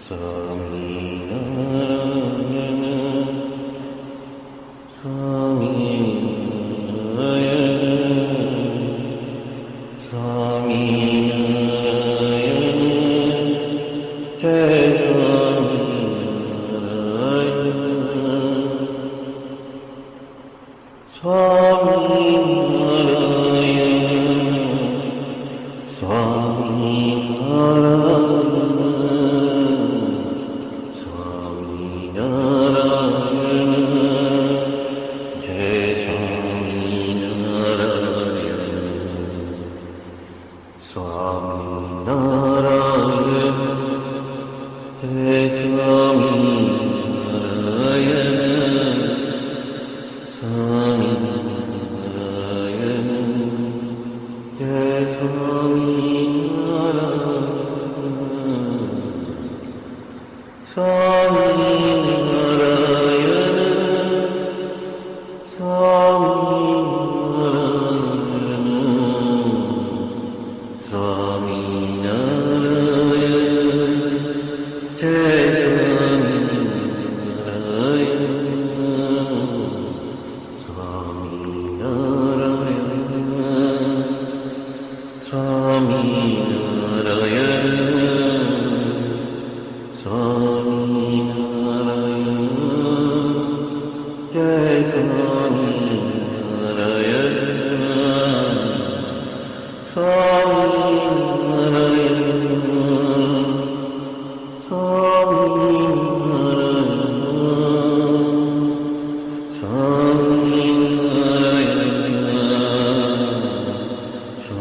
स्वामीनारायण स्वामीनारायण स्वामीनारायण जय स्वामीनारायण स्वामीनारायण स्वामीनारायण जय स्वामीनारायण स्वामीनारायण जय स्वामीनारायण स्वामीनारायण जय स्वामीनारायण स्वामीनारायण स्वामीनारायण स्वामीनारायण जय स्वामीनारायण स्वामीनारायण स्वामीनारायण जय स्वामीनारायण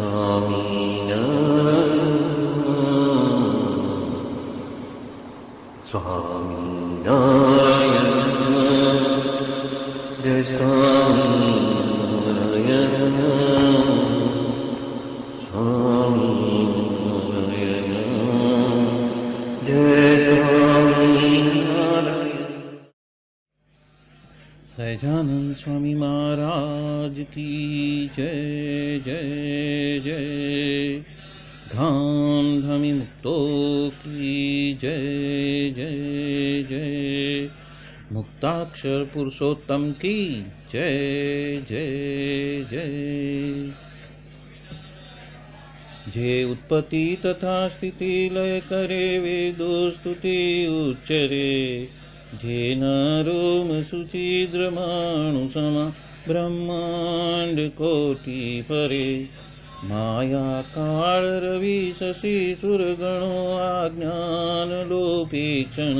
स्वामीनारायण स्वामीनारायण जय स्वामीनारायण स्वामीनारायण जय स्वामीनारायण। सहजानंद स्वामी महाराज की जय जय जय। धाम धमी मुक्तों की जय जय जय। मुक्ताक्षर पुरुषोत्तम की जय जय जय। जे उत्पत्ति तथा स्थिति लय करे वेदो स्तुति उच्चरे। जे नरोम सुचिद्रमाणु समा ब्रह्मांड कोटि परे। माया काल रवि शशि सुरगणो आज्ञान लोपेक्षण।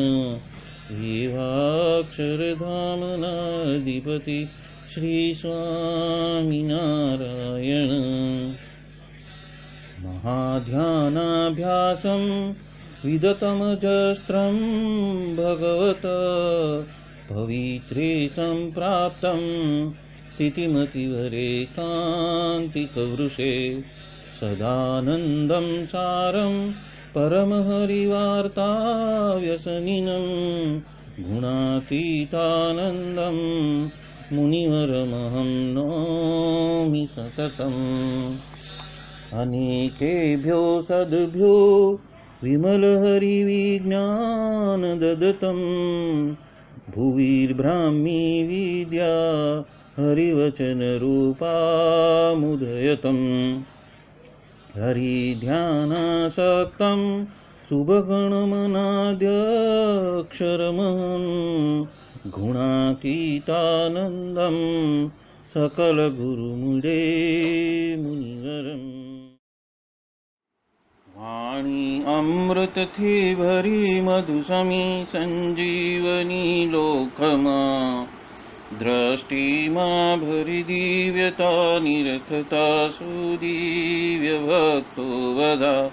एवाक्षरधाम नाधिपति श्री स्वामीनारायण। महाध्यानाभ्यासं विदतमजस्त्रं भगवत पवित्रे सम्प्राप्तं। स्थितिमतिवरे कान्तिकवृषे सदानन्दं सारं परमहरिवार्ताव्यसनिनं। गुणातीतानन्दं मुनिवरमहं नौमि सततम्। अनेकेभ्यो सद्भ्यो विमलहरिविज्ञानदत्तं। भुविर्ब्राह्मी विद्या हरिवचनरूपामुदयतम्। हरिध्यानासक्तं शुभगणमनाद्यक्षरमहं। गुणातीतानन्दं सकलगुरुमुदे मुनिवरम्। वाणी अमृत थी भरी मधुसमी संजीवनी लोकमा। दृष्टि मां भरी दिव्यता निरखता सुदिव्य भक्तो वदा।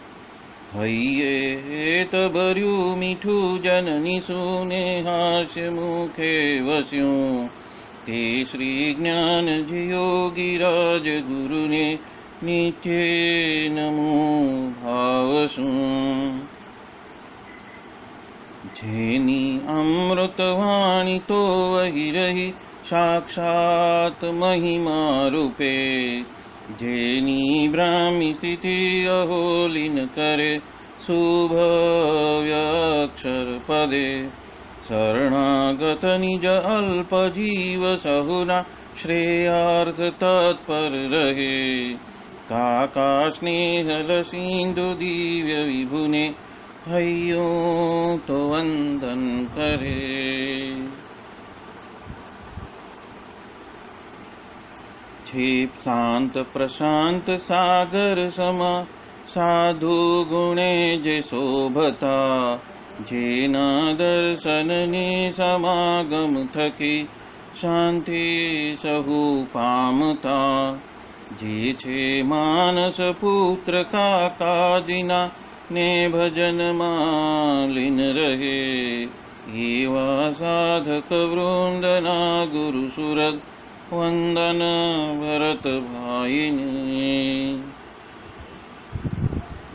हय्ये तबर्यु मीठू जननी सुने हास्य मुखे वस्यूं। ते श्री ज्ञान योगिराज गुरुने नित्ये नमो भावसु। जेनी अमृतवाणी तो वही रही साक्षात महिमा रूपे। जेनी ब्राह्मी स्थिति अहोलिन करे शुभव्यक्षरपदे शरणागत निज अल्प जीव सहुना श्रेयार्थ तत्पर रहे काका स्नेहल सिंधु दिव्य विभुने हयो तो वंदन करे। क्षिप शांत प्रशांत सागर समा साधु गुणे जे शोभता जेना दर्शन ने समागम थकी शांति सहु पामता जे छे मानस पुत्र काका जिना ने भजन मालिन रहे एवा साधक वृंदना गुरु सुरत वंदन भरत भाईने।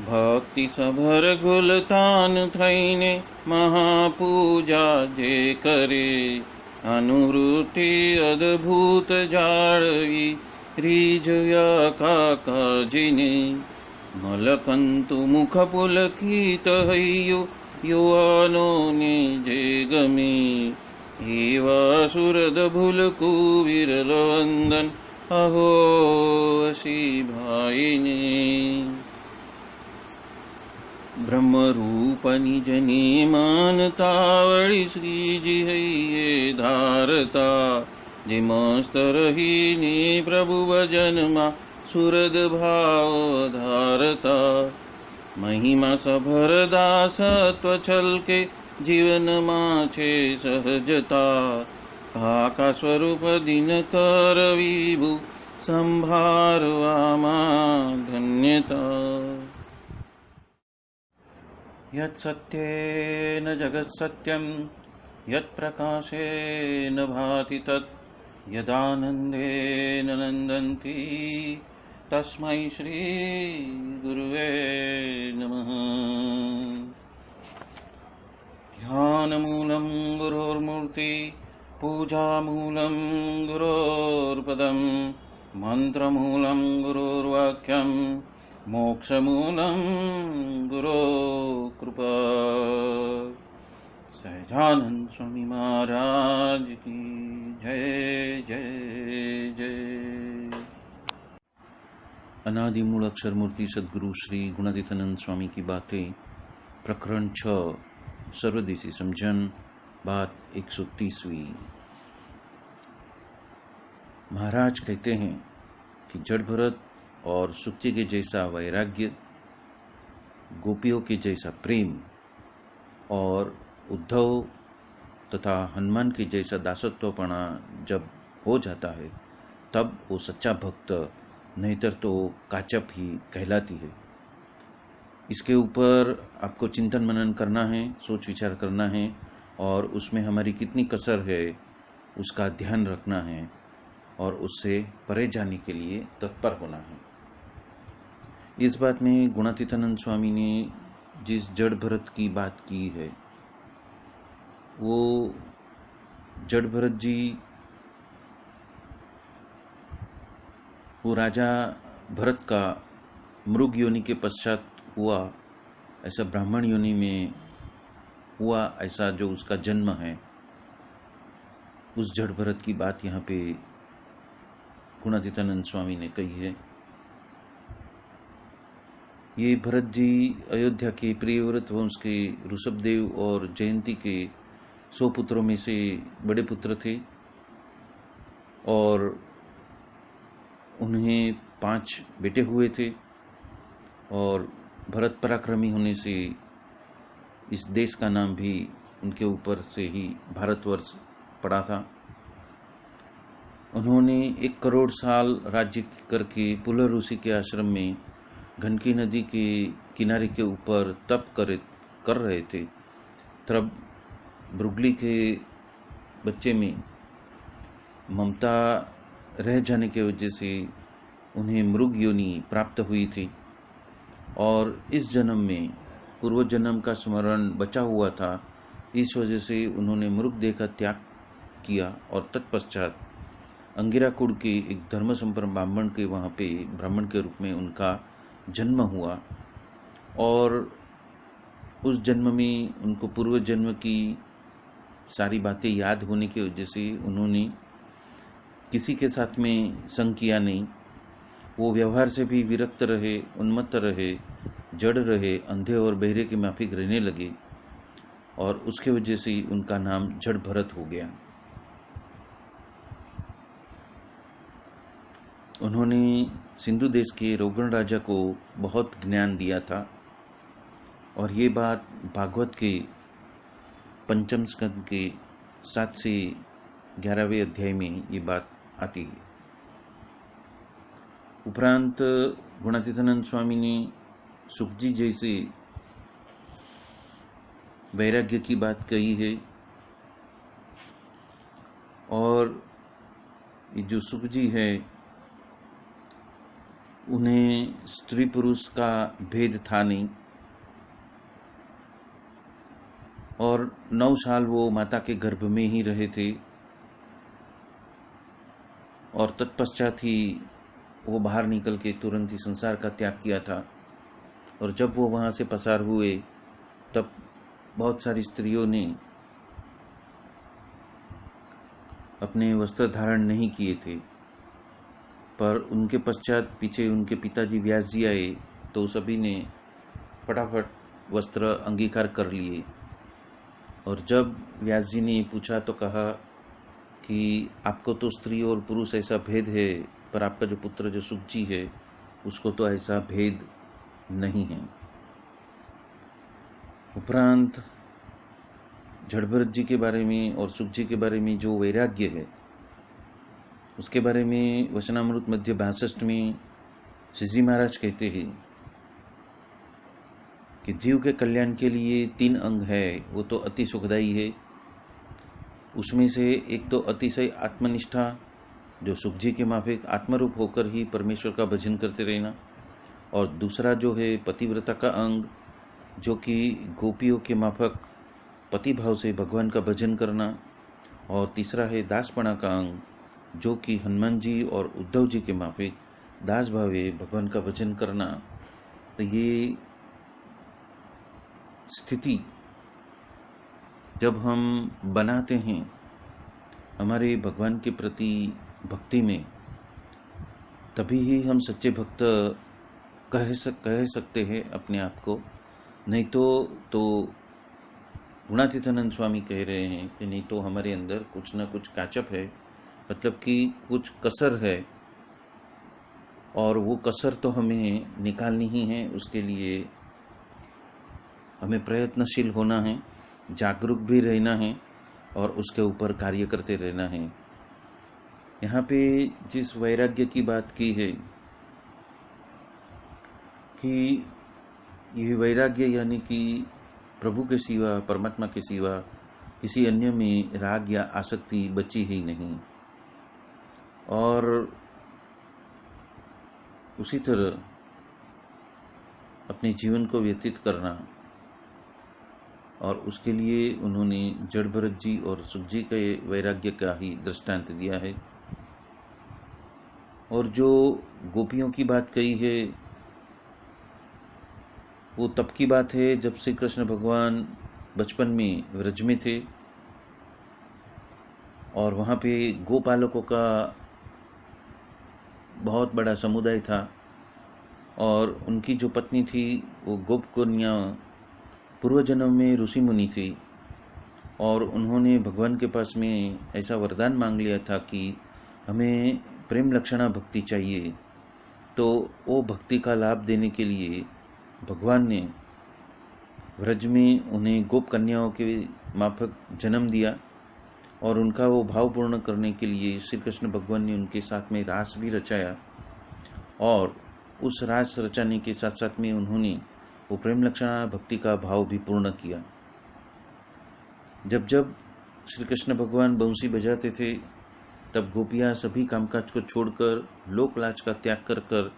भक्ति सभर गुलतान थईने महापूजा जे करे अनुवृत्ति अद्भुत जाळवी रीझया काकाजीने मलकंतु मुख पुलकित हयो युवानो ने जे गमे एवा सुरद भूलकु विरल वंदन अहो असी भाईने। ब्रह्म रूप निज ने मानतावळी श्रीजी हइये धारता जे मस्त रहीने प्रभु भजन मा सुरद भाव धारता महिमा सभर दासत्व छलके जीवन माछे सहजता काका स्वरूप दिन कर विभु संभारवामा धन्यता। यत् सत्येन जगत् सत्यं यत् प्रकाशेन भाति तत् यदानन्देन नन्दन्ति तस्मै श्री गुरुवे नमः। ध्यानमूलं गुरोर्मूर्ति पूजामूलं गुरोर्पदं मन्त्रमूलं गुरोर्वाक्यं मोक्षमूलं गुरो कृपा। सहजानंद स्वामी महाराज की जय जय जय। अनादि मूल अक्षर मूर्ति सद्गुरु श्री गुणातीतानंद स्वामी की बातें प्रकरण 6 सर्वदेशी समझन बात 130वीं। महाराज कहते हैं कि जड़ भरत और सुक्ति के जैसा वैराग्य, गोपियों के जैसा प्रेम और उद्धव तथा हनुमान के जैसा दासत्वपना जब हो जाता है तब वो सच्चा भक्त, नहींतर तो काचप ही कहलाती है। इसके ऊपर आपको चिंतन मनन करना है, सोच विचार करना है और उसमें हमारी कितनी कसर है उसका ध्यान रखना है और उससे परे जाने के लिए तत्पर होना है। इस बात में गुणातीतानंद स्वामी ने जिस जड़ भरत की बात की है वो जड़ भरत जी वो राजा भरत का मृग योनि के पश्चात हुआ ऐसा ब्राह्मण योनि में हुआ ऐसा जो उसका जन्म है, उस जड़ भरत की बात यहाँ पे गुणातीतानंद स्वामी ने कही है। ये भरत जी अयोध्या के प्रियव्रत वंश के ऋषभदेव और जयंती के 100 पुत्रों में से बड़े पुत्र थे और उन्हें 5 बेटे हुए थे और भरत पराक्रमी होने से इस देश का नाम भी उनके ऊपर से ही भारतवर्ष पड़ा था। उन्होंने 1 करोड़ साल राज्य करके पुलह ऋषि के आश्रम में घनकी नदी के किनारे के ऊपर तप कर रहे थे। तब भृगुली के बच्चे में ममता रह जाने की वजह से उन्हें मृग योनि प्राप्त हुई थी और इस जन्म में पूर्व जन्म का स्मरण बचा हुआ था। इस वजह से उन्होंने मृग देह का त्याग किया और तत्पश्चात अंगिरा कुल के एक धर्म संपन्न ब्राह्मण के वहाँ पे ब्राह्मण के रूप में उनका जन्म हुआ और उस जन्म में उनको पूर्व जन्म की सारी बातें याद होने की वजह से उन्होंने किसी के साथ में संग किया नहीं। वो व्यवहार से भी विरक्त रहे, उन्मत्त रहे, जड़ रहे, अंधे और बहरे के माफिक रहने लगे और उसके वजह से उनका नाम जड़ भरत हो गया। उन्होंने सिंधु देश के रोगण राजा को बहुत ज्ञान दिया था और ये बात भागवत के पंचम स्कंद के 7 से 11वें अध्याय में ये बात आती है। उपरांत गुणातीतानंद स्वामी ने सुखजी जैसे वैराग्य की बात कही है और ये जो सुखजी है उन्हें स्त्री पुरुष का भेद था नहीं और 9 साल वो माता के गर्भ में ही रहे थे और तत्पश्चात ही वो बाहर निकल के तुरंत ही संसार का त्याग किया था। और जब वो वहाँ से पसार हुए तब बहुत सारी स्त्रियों ने अपने वस्त्र धारण नहीं किए थे, पर उनके पश्चात पीछे उनके पिताजी व्यास जी आए तो सभी ने फटाफट वस्त्र अंगीकार कर लिए। और जब व्यास जी ने पूछा तो कहा कि आपको तो स्त्री और पुरुष ऐसा भेद है, पर आपका जो पुत्र जो सुखजी है उसको तो ऐसा भेद नहीं है। उपरांत जड़भरत जी के बारे में और सुखजी के बारे में जो वैराग्य है उसके बारे में वचनामृत मध्य 62 में श्रीजी महाराज कहते हैं कि जीव के कल्याण के लिए 3 अंग है, वो तो अति सुखदायी है। उसमें से एक तो अतिशय आत्मनिष्ठा, जो सुखजी के माफिक आत्मरूप होकर ही परमेश्वर का भजन करते रहना, और दूसरा जो है पतिव्रता का अंग, जो कि गोपियों के माफक पतिभाव से भगवान का भजन करना, और तीसरा है दासपणा का अंग, जो कि हनुमान जी और उद्धव जी के माफिक दास भावे भगवान का भजन करना। तो ये स्थिति जब हम बनाते हैं हमारे भगवान के प्रति भक्ति में, तभी ही हम सच्चे भक्त कह सकते हैं अपने आप को। नहीं तो गुणातीतानंद स्वामी कह रहे हैं कि नहीं तो हमारे अंदर कुछ ना कुछ कैचअप है, मतलब कि कुछ कसर है और वो कसर तो हमें निकालनी ही है। उसके लिए हमें प्रयत्नशील होना है, जागरूक भी रहना है और उसके ऊपर कार्य करते रहना है। यहाँ पे जिस वैराग्य की बात की है कि ये वैराग्य यानी कि प्रभु के सिवा, परमात्मा के सिवा किसी अन्य में राग या आसक्ति बची ही नहीं। और उसी तरह अपने जीवन को व्यतीत करना, और उसके लिए उन्होंने जड़भरत जी और सुखजी के वैराग्य का ही दृष्टांत दिया है। और जो गोपियों की बात कही है वो तब की बात है जब श्री कृष्ण भगवान बचपन में व्रज में थे और वहाँ पे गोपालकों का बहुत बड़ा समुदाय था और उनकी जो पत्नी थी वो गोप कन्या पूर्व जन्म में ऋषि मुनि थी और उन्होंने भगवान के पास में ऐसा वरदान मांग लिया था कि हमें प्रेम लक्षणा भक्ति चाहिए। तो वो भक्ति का लाभ देने के लिए भगवान ने व्रज में उन्हें गोप कन्याओं के माफक जन्म दिया और उनका वो भाव पूर्ण करने के लिए श्री कृष्ण भगवान ने उनके साथ में रास भी रचाया और उस रास रचाने के साथ साथ में उन्होंने वो प्रेम लक्षणा भक्ति का भाव भी पूर्ण किया। जब जब श्री कृष्ण भगवान बंसी बजाते थे तब गोपियाँ सभी कामकाज को छोड़कर लोक लाज का त्याग कर कर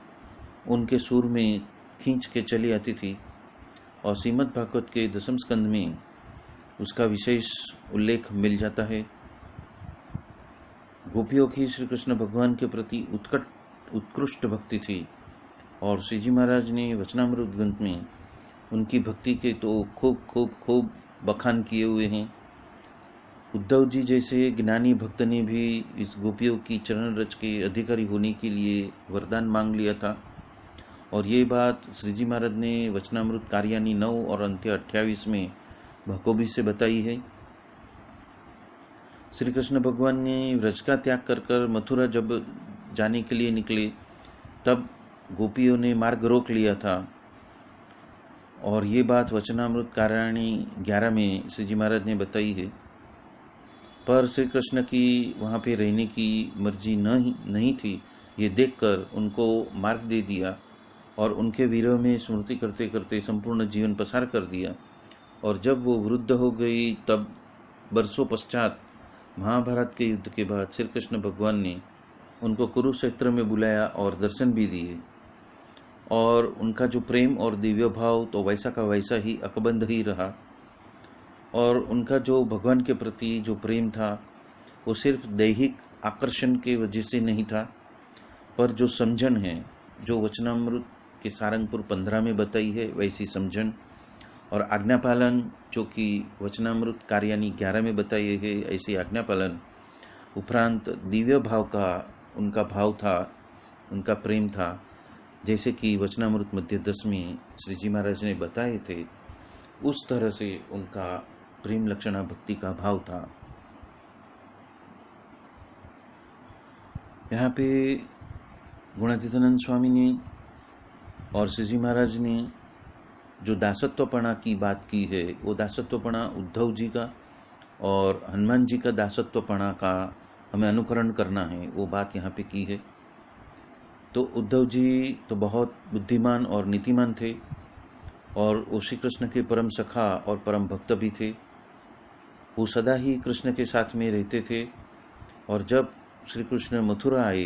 उनके सुर में खींच के चली आती थी। और श्रीमद् भागवत के 10वें स्कंद में उसका विशेष उल्लेख मिल जाता है। गोपियों की श्री कृष्ण भगवान के प्रति उत्कृष्ट भक्ति थी और श्रीजी महाराज ने वचनामृत ग्रंथ में उनकी भक्ति के तो खूब खूब खूब बखान किए हुए हैं। उद्धव जी जैसे ज्ञानी भक्त ने भी इस गोपियों की चरण रज के अधिकारी होने के लिए वरदान मांग लिया था। और ये बात श्री जी महाराज ने वचनामृत कार्यानी 9 और अंत्य 28 में बखूबी से बताई है। श्री कृष्ण भगवान ने व्रज का त्याग कर मथुरा जब जाने के लिए निकले, तब गोपियों ने मार्ग रोक लिया था। और ये बात वचनामृत कार्यानी 11 में श्री जी महाराज ने बताई है। पर श्री कृष्ण की वहाँ पे रहने की मर्जी नहीं थी। ये देखकर उनको मार्ग दे दिया और उनके वीरों में स्मृति करते करते संपूर्ण जीवन पसार कर दिया। और जब वो वृद्ध हो गई, तब बरसों पश्चात महाभारत के युद्ध के बाद श्री कृष्ण भगवान ने उनको कुरुक्षेत्र में बुलाया और दर्शन भी दिए। और उनका जो प्रेम और दिव्य भाव तो वैसा का वैसा ही अकबंध ही रहा। और उनका जो भगवान के प्रति जो प्रेम था वो सिर्फ दैहिक आकर्षण के वजह से नहीं था, पर जो समझन है, जो वचनामृत के सारंगपुर 15 में बताई है वैसी समझन, और आज्ञा पालन जो कि वचनामृत कार्यानी 11 में बताई है ऐसी आज्ञा पालन, उपरांत दिव्य भाव का उनका भाव था, उनका प्रेम था, जैसे कि वचनामृत मध्य 10 में श्री जी महाराज ने बताए थे। उस तरह से उनका प्रेम लक्षणा भक्ति का भाव था। यहाँ पे गुणातीतानंद स्वामी ने और श्री जी महाराज ने जो दासत्वपणा की बात की है, वो दासत्वपणा उद्धव जी का और हनुमान जी का दासत्वपणा का हमें अनुकरण करना है, वो बात यहाँ पे की है। तो उद्धव जी तो बहुत बुद्धिमान और नीतिमान थे और वो श्री कृष्ण के परम सखा और परम भक्त भी थे। वो सदा ही कृष्ण के साथ में रहते थे। और जब श्री कृष्ण मथुरा आए,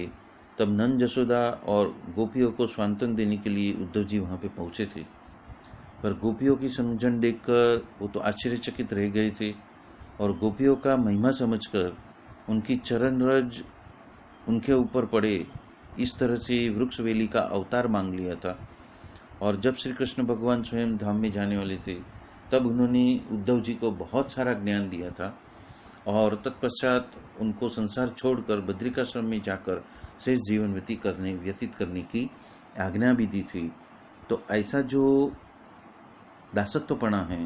तब नंद यशोदा और गोपियों को स्वांतन देने के लिए उद्धव जी वहाँ पे पहुँचे थे। पर गोपियों की समझन देखकर वो तो आश्चर्यचकित रह गए थे और गोपियों का महिमा समझकर उनकी चरण रज उनके ऊपर पड़े, इस तरह से वृक्ष वेली का अवतार मांग लिया था। और जब श्री कृष्ण भगवान स्वयं धाम में जाने वाले थे, तब उन्होंने उद्धव जी को बहुत सारा ज्ञान दिया था और तत्पश्चात उनको संसार छोड़कर बद्रिकाश्रम में जाकर शेष जीवन व्यतीत करने की आज्ञा भी दी थी। तो ऐसा जो दासत्वपणा है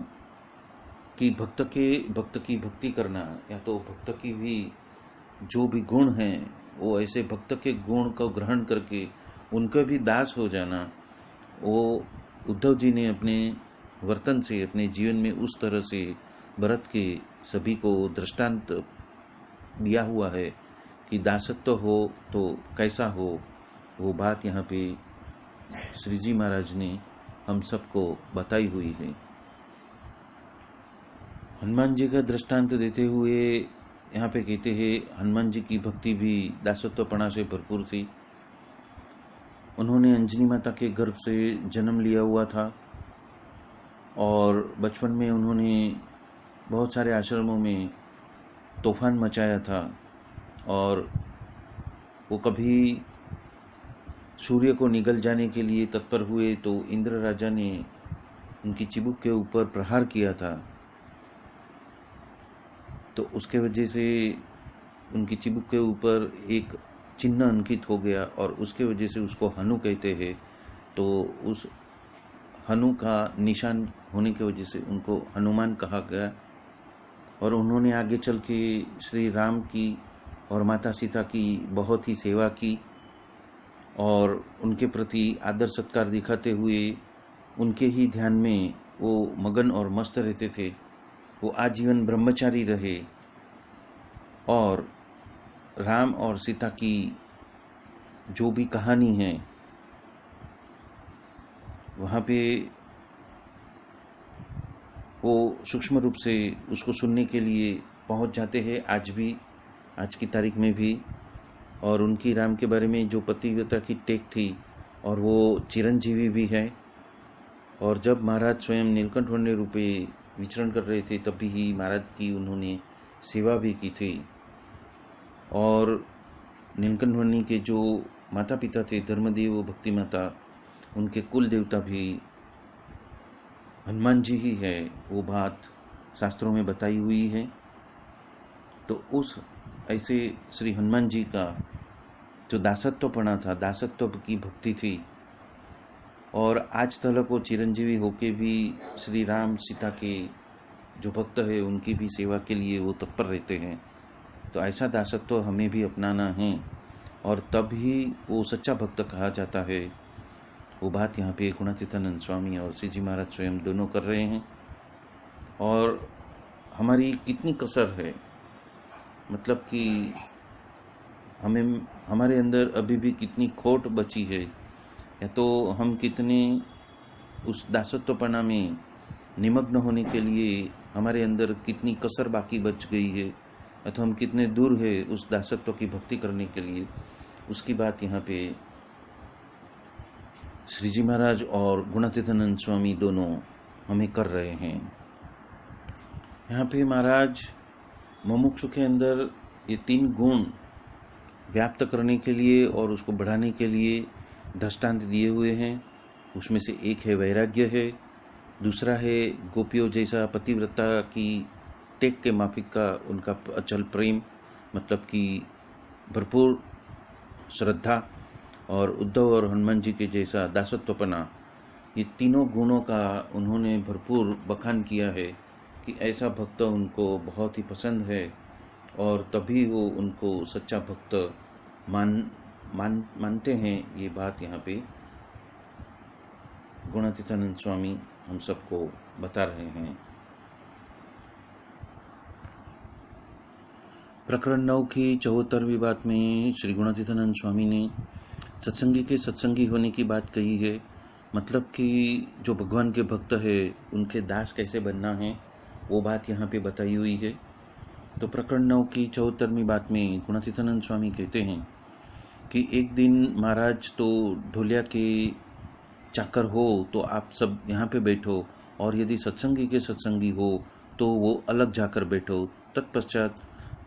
कि भक्त की भक्ति करना, या तो भक्त की भी जो भी गुण हैं वो ऐसे भक्त के गुण को ग्रहण करके उनका भी दास हो जाना, वो उद्धव जी ने अपने वर्तन से, अपने जीवन में उस तरह से भरत के सभी को दृष्टांत दिया हुआ है कि दासत्व हो तो कैसा हो। वो बात यहाँ पे श्री जी महाराज ने हम सबको बताई हुई है। हनुमान जी का दृष्टांत देते हुए यहाँ पे कहते हैं, हनुमान जी की भक्ति भी दासत्वपणा से भरपूर थी। उन्होंने अंजनी माता के गर्भ से जन्म लिया हुआ था और बचपन में उन्होंने बहुत सारे आश्रमों में तूफान मचाया था। और वो कभी सूर्य को निगल जाने के लिए तत्पर हुए तो इंद्र राजा ने उनकी चिबुक के ऊपर प्रहार किया था। तो उसके वजह से उनकी चिबुक के ऊपर एक चिन्ह अंकित हो गया और उसके वजह से उसको हनु कहते हैं। तो उस हनु का निशान होने की वजह से उनको हनुमान कहा गया। और उन्होंने आगे चल के श्री राम की और माता सीता की बहुत ही सेवा की और उनके प्रति आदर सत्कार दिखाते हुए उनके ही ध्यान में वो मगन और मस्त रहते थे। वो आजीवन ब्रह्मचारी रहे और राम और सीता की जो भी कहानी है वहाँ पे वो सूक्ष्म रूप से उसको सुनने के लिए पहुँच जाते हैं, आज भी, आज की तारीख में भी। और उनकी राम के बारे में जो पतिव्रता की टेक थी, और वो चिरंजीवी भी है। और जब महाराज स्वयं नीलकंठ वन्य रूपे विचरण कर रहे थे, तब भी महाराज की उन्होंने सेवा भी की थी। और नीलकंठ वन्य के जो माता पिता थे, धर्मदेव भक्ति माता, उनके कुल देवता भी हनुमान जी ही है, वो बात शास्त्रों में बताई हुई है। तो उस ऐसे श्री हनुमान जी का जो दासत्वपना था, दासत्व की भक्ति थी, और आज तलक वो चिरंजीवी होके भी श्री राम सीता के जो भक्त है उनकी भी सेवा के लिए वो तत्पर रहते हैं। तो ऐसा दासत्व हमें भी अपनाना है, और तब ही वो सच्चा भक्त कहा जाता है। वो बात यहाँ पे गुणातीतानंद स्वामी और श्री जी महाराज स्वयं दोनों कर रहे हैं। और हमारी कितनी कसर है, मतलब कि हमें हमारे अंदर अभी भी कितनी खोट बची है, या तो हम कितने उस दासत्वपना में निमग्न होने के लिए हमारे अंदर कितनी कसर बाकी बच गई है, अथवा हम कितने दूर है उस दासत्व की भक्ति करने के लिए, उसकी बात यहाँ पे श्री जी महाराज और गुणातीतानंद स्वामी दोनों हमें कर रहे हैं। यहाँ पे महाराज मुमुक्षु के अंदर ये 3 गुण व्याप्त करने के लिए और उसको बढ़ाने के लिए दृष्टांत दिए हुए हैं। उसमें से एक है वैराग्य है, दूसरा है गोपियों जैसा पतिव्रता की टेक के माफिक का उनका अचल प्रेम, मतलब कि भरपूर श्रद्धा, और उद्धव और हनुमान जी के जैसा दासत्वपना। ये तीनों गुणों का उन्होंने भरपूर बखान किया है कि ऐसा भक्त उनको बहुत ही पसंद है, और तभी वो उनको सच्चा भक्त मानते हैं। ये बात यहाँ पे गुणातीतानंद स्वामी हम सबको बता रहे हैं। प्रकरण 9 की 74वीं बात में श्री गुणातीतानंद स्वामी ने सत्संगी के सत्संगी होने की बात कही है, मतलब कि जो भगवान के भक्त है उनके दास कैसे बनना है, वो बात यहाँ पे बताई हुई है। तो प्रकरण 9 की 74वीं बात में गुणातीतानंद स्वामी कहते हैं कि एक दिन महाराज तो ढोलिया के चाकर हो तो आप सब यहाँ पे बैठो, और यदि सत्संगी के सत्संगी हो तो वो अलग जाकर बैठो। तत्पश्चात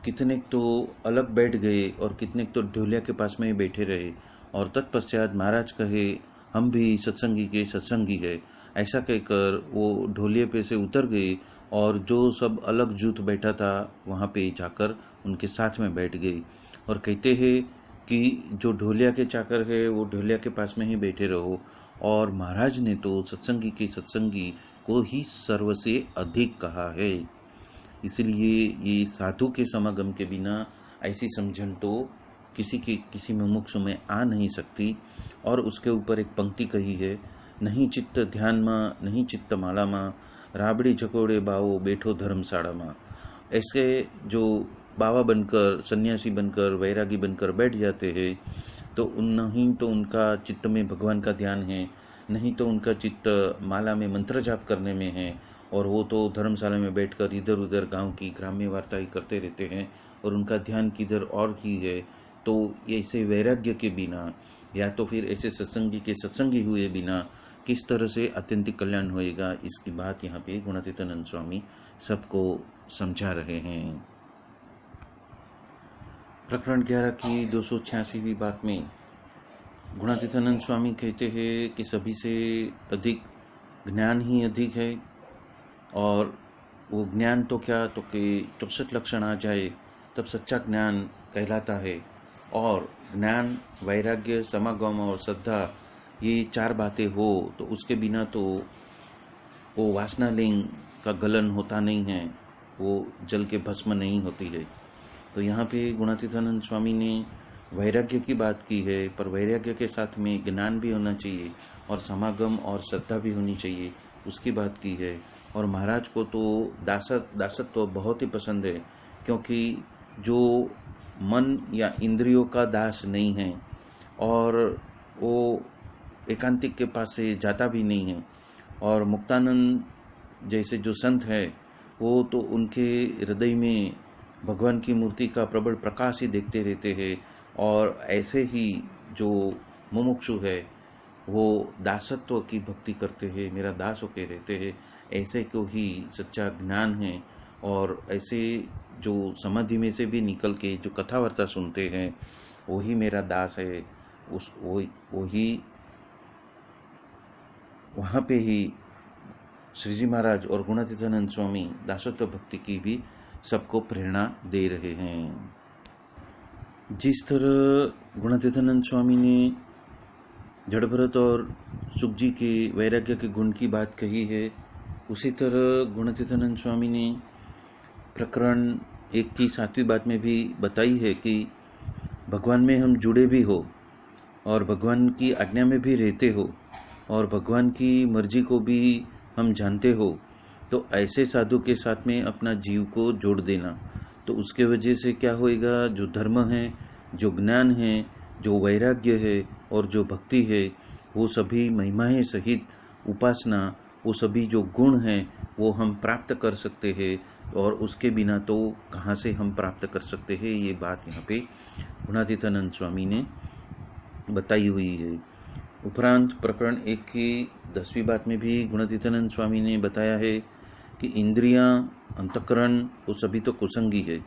कितने तो अलग बैठ गए और कितने तो ढोलिया के पास में ही बैठे रहे, और तत्पश्चात महाराज कहे हम भी सत्संगी के सत्संगी है। ऐसा कहकर वो ढोलिये पे से उतर गए, और जो सब अलग जूथ बैठा था वहाँ पे जाकर उनके साथ में बैठ गए, और कहते हैं कि जो ढोलिया के चाकर है वो ढोलिया के पास में ही बैठे रहो। और महाराज ने तो सत्संगी के सत्संगी को ही सर्व से अधिक कहा है। इसलिए ये साधु के समागम के बिना ऐसी समझन तो किसी मुमुक्षु में आ नहीं सकती। और उसके ऊपर एक पंक्ति कही है, नहीं चित्त ध्यान माँ नहीं चित्त माला माँ, राबड़ी झकोड़े बावो बैठो धर्मशाला माँ। ऐसे जो बाबा बनकर, सन्यासी बनकर, वैरागी बनकर बैठ जाते हैं, तो नहीं तो उनका चित्त में भगवान का ध्यान है, नहीं तो उनका चित्त माला में मंत्र जाप करने में है, और वो तो धर्मशाला में बैठकर इधर उधर गांव की ग्राम्य वार्ता ही करते रहते हैं, और उनका ध्यान किधर और ही है। तो ऐसे वैराग्य के बिना, या तो फिर ऐसे सत्संगी के सत्संगी हुए बिना किस तरह से अत्यंतिक कल्याण होएगा, इसकी बात यहाँ पे गुणातीतानंद स्वामी सबको समझा रहे हैं। प्रकरण 11 की 286वीं बात में गुणातीतानंद स्वामी कहते हैं कि सभी से अधिक ज्ञान ही अधिक है, और वो ज्ञान तो क्या, तो कि 64 लक्षण आ जाए तब सच्चा ज्ञान कहलाता है। और ज्ञान, वैराग्य, समागम और श्रद्धा, ये 4 बातें हो तो उसके बिना तो वो वासनालिंग का गलन होता नहीं है, वो जल के भस्म नहीं होती है। तो यहाँ पे गुणातीतानंद स्वामी ने वैराग्य की बात की है, पर वैराग्य के साथ में ज्ञान भी होना चाहिए और समागम और श्रद्धा भी होनी चाहिए, उसकी बात की है। और महाराज को तो दासत्व तो बहुत ही पसंद है, क्योंकि जो मन या इंद्रियों का दास नहीं है और वो एकांतिक के पास से जाता भी नहीं है। और मुक्तानंद जैसे जो संत है वो तो उनके हृदय में भगवान की मूर्ति का प्रबल प्रकाश ही देखते रहते हैं। और ऐसे ही जो मुमुक्षु है वो दासत्व की भक्ति करते हैं, मेरा दास होके रहते हैं, ऐसे को ही सच्चा ज्ञान है। और ऐसे जो समाधि में से भी निकल के जो कथा वार्ता सुनते हैं वही मेरा दास है, वही वहाँ पे ही श्री जी महाराज और गुणातीतानंद स्वामी दासत्व भक्ति की भी सबको प्रेरणा दे रहे हैं। जिस तरह गुणातीतानंद स्वामी ने जड़ भरत और सुख जी के वैराग्य के गुण की बात कही है, उसी तरह गुणातीतानंद स्वामी ने प्रकरण 1 की 7वीं बात में भी बताई है कि भगवान में हम जुड़े भी हो और भगवान की आज्ञा में भी रहते हो और भगवान की मर्जी को भी हम जानते हो, तो ऐसे साधु के साथ में अपना जीव को जोड़ देना। तो उसके वजह से क्या होएगा, जो धर्म है, जो ज्ञान है, जो वैराग्य है और जो भक्ति है, वो सभी महिमाएं सहित उपासना, वो सभी जो गुण हैं वो हम प्राप्त कर सकते हैं। और उसके बिना तो कहाँ से हम प्राप्त कर सकते हैं, ये बात यहाँ पे गुणातीतानंद स्वामी ने बताई हुई है। उपरांत प्रकरण 1 की 10वीं बात में भी गुणातीतानंद स्वामी ने बताया है कि इंद्रियां, अंतःकरण वो सभी तो कुसंगी है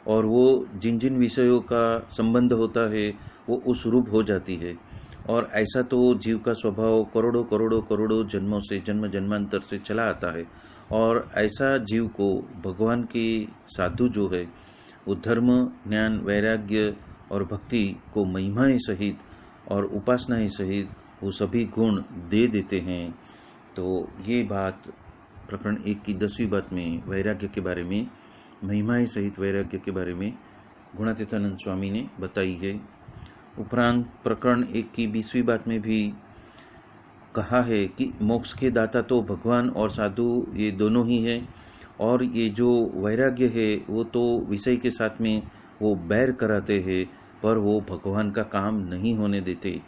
और वो जिन जिन विषयों का संबंध होता है वो उस रूप हो जाती है। और ऐसा तो जीव का स्वभाव करोड़ों करोड़ों करोड़ों जन्मों से, जन्म जन्मांतर से चला आता है। और ऐसा जीव को भगवान के साधु जो है वो धर्म, ज्ञान, वैराग्य और भक्ति को महिमाएं सहित और उपासनाएं सहित वो सभी गुण दे देते हैं। तो ये बात प्रकरण 1 की 10वीं बात में वैराग्य के बारे में, महिमाएं सहित वैराग्य के बारे में गुणातीतानंद स्वामी ने बताई है। उपरांत प्रकरण 1 की 20वीं बात में भी कहा है कि मोक्ष के दाता तो भगवान और साधु ये दोनों ही है, और ये जो वैराग्य है वो तो विषय के साथ में वो बैर कराते हैं पर वो भगवान का काम नहीं होने देते।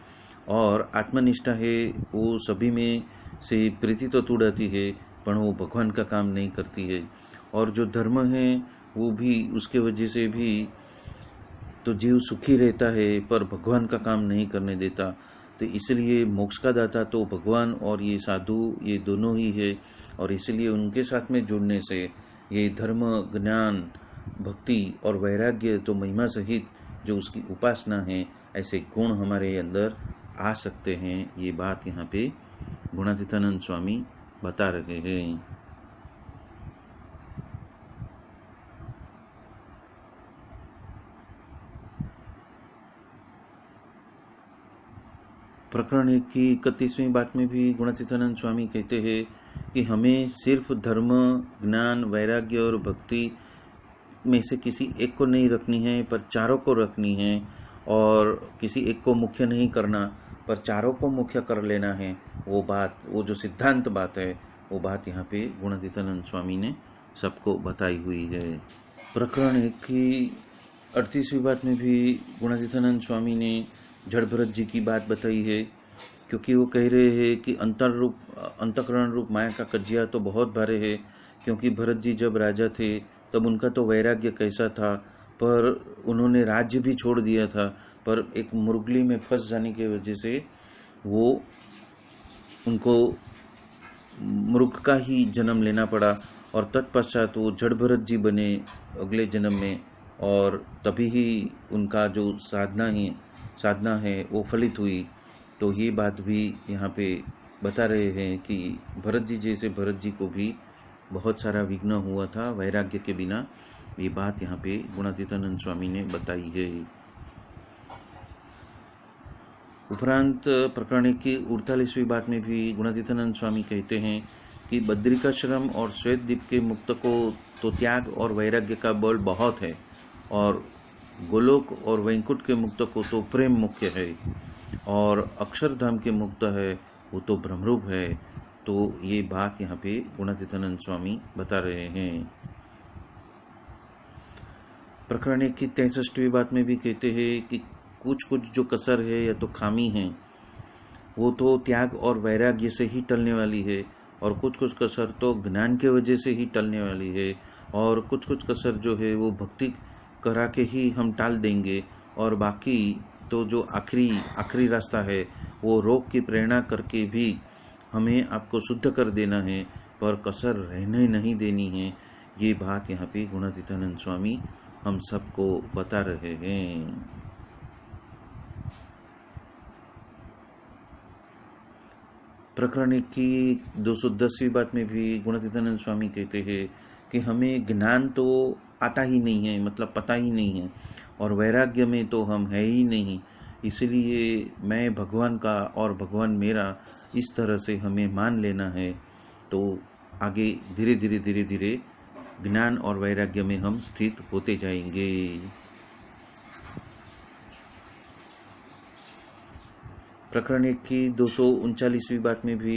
और आत्मनिष्ठा है वो सभी में से प्रीति तो तुड़ाती है पर वो भगवान का काम नहीं करती है। और जो धर्म है वो भी उसके वजह से भी तो जीव सुखी रहता है पर भगवान का काम नहीं करने देता। तो इसलिए मोक्ष का दाता तो भगवान और ये साधु ये दोनों ही है, और इसलिए उनके साथ में जुड़ने से ये धर्म, ज्ञान, भक्ति और वैराग्य तो महिमा सहित जो उसकी उपासना है, ऐसे गुण हमारे अंदर आ सकते हैं। ये बात यहाँ पे गुणातीतानंद स्वामी बता रहे हैं। प्रकरण 1 की 31वीं बात में भी गुणातीतानंद स्वामी कहते हैं कि हमें सिर्फ धर्म, ज्ञान, वैराग्य और भक्ति में से किसी एक को नहीं रखनी है पर चारों को रखनी है, और किसी एक को मुख्य नहीं करना पर चारों को मुख्य कर लेना है। वो बात, वो जो सिद्धांत बात है, वो बात यहाँ पे गुणातीतानंद स्वामी ने सबको बताई हुई है। प्रकरण 1 की 38वीं बात में भी गुणातीतानंद स्वामी ने जड़ भरत जी की बात बताई है, क्योंकि वो कह रहे हैं कि अंतःकरण रूप माया का कजिया तो बहुत भारे है। क्योंकि भरत जी जब राजा थे तब उनका तो वैराग्य कैसा था, पर उन्होंने राज्य भी छोड़ दिया था, पर एक मुर्गली में फंस जाने की वजह से वो उनको मृग का ही जन्म लेना पड़ा, और तत्पश्चात वो जड़ भरत जी बने अगले जन्म में, और तभी ही उनका जो साधना है वो फलित हुई। तो ये बात भी यहाँ पे बता रहे हैं कि भरत जी जैसे भरत जी को भी बहुत सारा विघ्न हुआ था वैराग्य के बिना। ये बात यहाँ पे गुणातीतानंद स्वामी ने बताई है। उपरांत प्रकरण की 48वीं बात में भी गुणातीतानंद स्वामी कहते हैं कि बद्रिकाश्रम और श्वेत द्वीप के मुक्त को तो त्याग और वैराग्य का बल बहुत है, और गोलोक और वैकुंठ के मुक्त को तो प्रेम मुख्य है, और अक्षरधाम के मुक्त है वो तो ब्रह्मरूप है। तो ये बात यहाँ पे गुणातीतानंद स्वामी बता रहे हैं। प्रकरण की 63वीं बात में भी कहते हैं कि कुछ कुछ जो कसर है या तो खामी है वो तो त्याग और वैराग्य से ही टलने वाली है, और कुछ कुछ कसर तो ज्ञान के वजह से ही टलने वाली है, और कुछ कुछ कसर जो है वो भक्ति करा के ही हम टाल देंगे, और बाकी तो जो आखिरी रास्ता है वो रोग की प्रेरणा करके भी हमें आपको शुद्ध कर देना है, पर कसर रहने नहीं देनी है। ये बात यहाँ पे गुणातीतानंद स्वामी हम सबको बता रहे हैं। प्रकरण 1 की 210वीं बात में भी गुणातीतानंद स्वामी कहते हैं कि हमें ज्ञान तो आता ही नहीं है, मतलब पता ही नहीं है, और वैराग्य में तो हम है ही नहीं। इसलिए मैं भगवान का और भगवान मेरा इस तरह से हमें मान लेना है, तो आगे धीरे धीरे धीरे धीरे ज्ञान और वैराग्य में हम स्थित होते जाएंगे। प्रकरण 1 की 239वीं बात में भी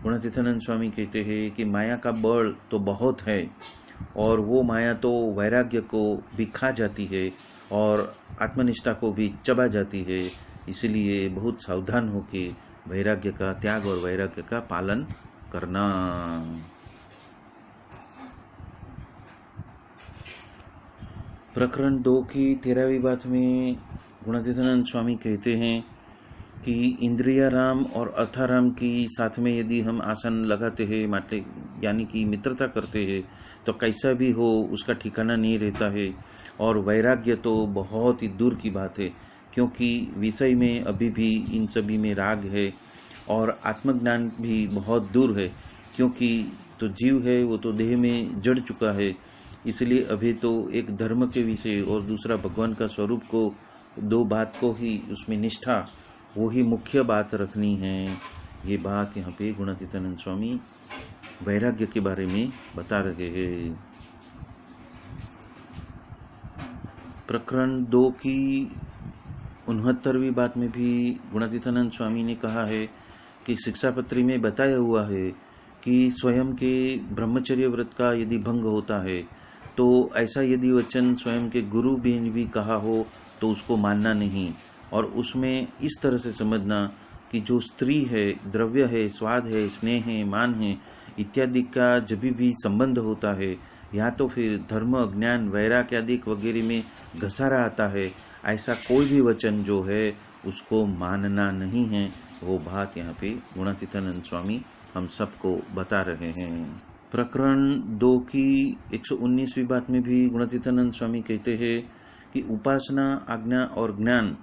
गुणातीतानंद स्वामी कहते हैं कि माया का बल तो बहुत है और वो माया तो वैराग्य को भी खा जाती है और आत्मनिष्ठा को भी चबा जाती है। इसलिए बहुत सावधान होकर वैराग्य का त्याग और वैराग्य का पालन करना। प्रकरण 2 की 13वीं बात में गुणातीतानंद स्वामी कहते हैं कि इंद्रियाराम और अर्थाराम की साथ में यदि हम आसन लगाते हैं, माते यानी कि मित्रता करते हैं, तो कैसा भी हो उसका ठिकाना नहीं रहता है। और वैराग्य तो बहुत ही दूर की बात है, क्योंकि विषय में अभी भी इन सभी में राग है, और आत्मज्ञान भी बहुत दूर है, क्योंकि तो जीव है वो तो देह में जड़ चुका है। इसलिए अभी तो एक धर्म के विषय और दूसरा भगवान का स्वरूप को, दो बात को ही उसमें निष्ठा, वो ही मुख्य बात रखनी है। ये बात यहाँ पे गुणातीतानंद स्वामी वैराग्य के बारे में बता रहे हैं। प्रकरण 2 की 69वीं बात में भी गुणातीतानंद स्वामी ने कहा है कि शिक्षापत्री में बताया हुआ है कि स्वयं के ब्रह्मचर्य व्रत का यदि भंग होता है, तो ऐसा यदि वचन स्वयं के गुरु ने भी कहा हो तो उसको मानना नहीं, और उसमें इस तरह से समझना कि जो स्त्री है, द्रव्य है, स्वाद है, स्नेह है, मान है इत्यादि का जब भी संबंध होता है, या तो फिर धर्म, ज्ञान, वैराग्य आदि वगैरह में घसारा आता है, ऐसा कोई भी वचन जो है उसको मानना नहीं है। वो बात यहाँ पे गुणातीतानंद स्वामी हम सबको बता रहे हैं। प्रकरण 2 की 119वीं बात में भी गुणातीतानंद स्वामी कहते हैं कि उपासना, आज्ञा और ज्ञान,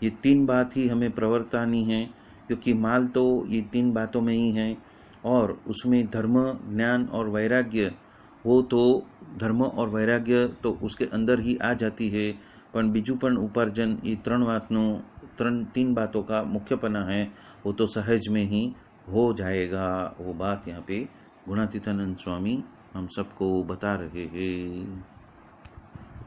ये 3 बात ही हमें प्रवर्तानी है, क्योंकि माल तो ये 3 बातों में ही है, और उसमें धर्म, ज्ञान और वैराग्य, वो तो धर्म और वैराग्य तो उसके अंदर ही आ जाती है, पण बीजू पण उपार्जन, ये 3 बातों का मुख्यपना है, वो तो सहज में ही हो जाएगा। वो बात यहाँ पे गुणातीतानंद स्वामी हम सबको बता रहे हैं।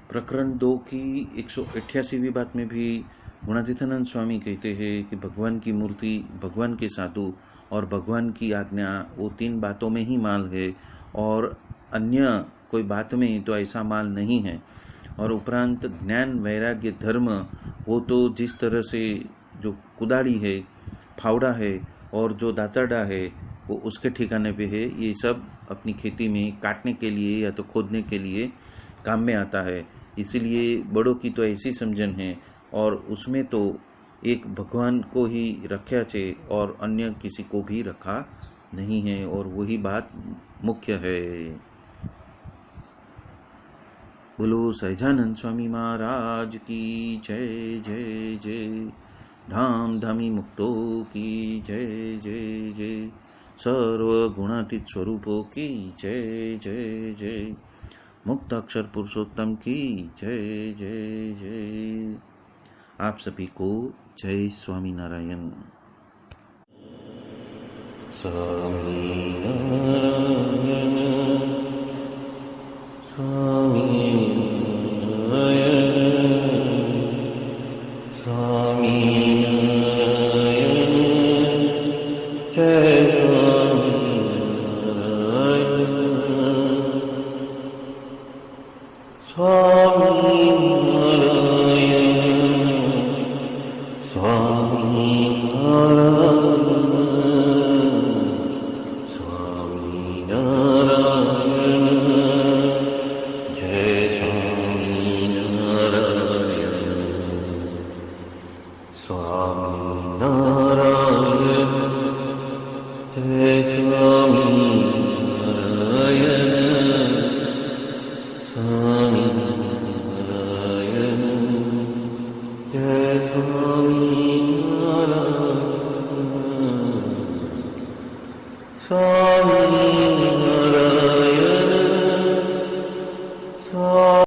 प्रकरण 2 की 188वीं बात में भी गुणातीतानंद स्वामी कहते हैं कि भगवान की मूर्ति, भगवान के साधु और भगवान की आज्ञा, वो 3 बातों में ही माल है, और अन्य कोई बात में तो ऐसा माल नहीं है। और उपरांत ज्ञान, वैराग्य, धर्म, वो तो जिस तरह से जो कुदाड़ी है, फावड़ा है और जो दातरडा है वो उसके ठिकाने पे है। ये सब अपनी खेती में काटने के लिए या तो खोदने के लिए काम में आता है। इसीलिए बड़ों की तो ऐसी समझन है, और उसमें तो एक भगवान को ही रखा छे और अन्य किसी को भी रखा नहीं है, और वही बात मुख्य है। बोलो सहजानंद स्वामी महाराज की जय जय जय। धाम धामी मुक्तो की जय जय जय। सर्व गुणातीत स्वरूपों की जय जय जय। मुक्त अक्षर पुरुषोत्तम की जय जय जय। आप सभी को जय स्वामी नारायण। स्वामी नारायण, स्वामी नारायण, स्वामी नारायण, जय स्वामी नारायण, स्वामी नारायण, स्वामी नारायण, स्वामी नारायण, जय स्वामी नारायण, स्वामी नारायण, जय स्वामी नारायण, स्वामी नारायण, जय स्वामी नारायण। स्वामी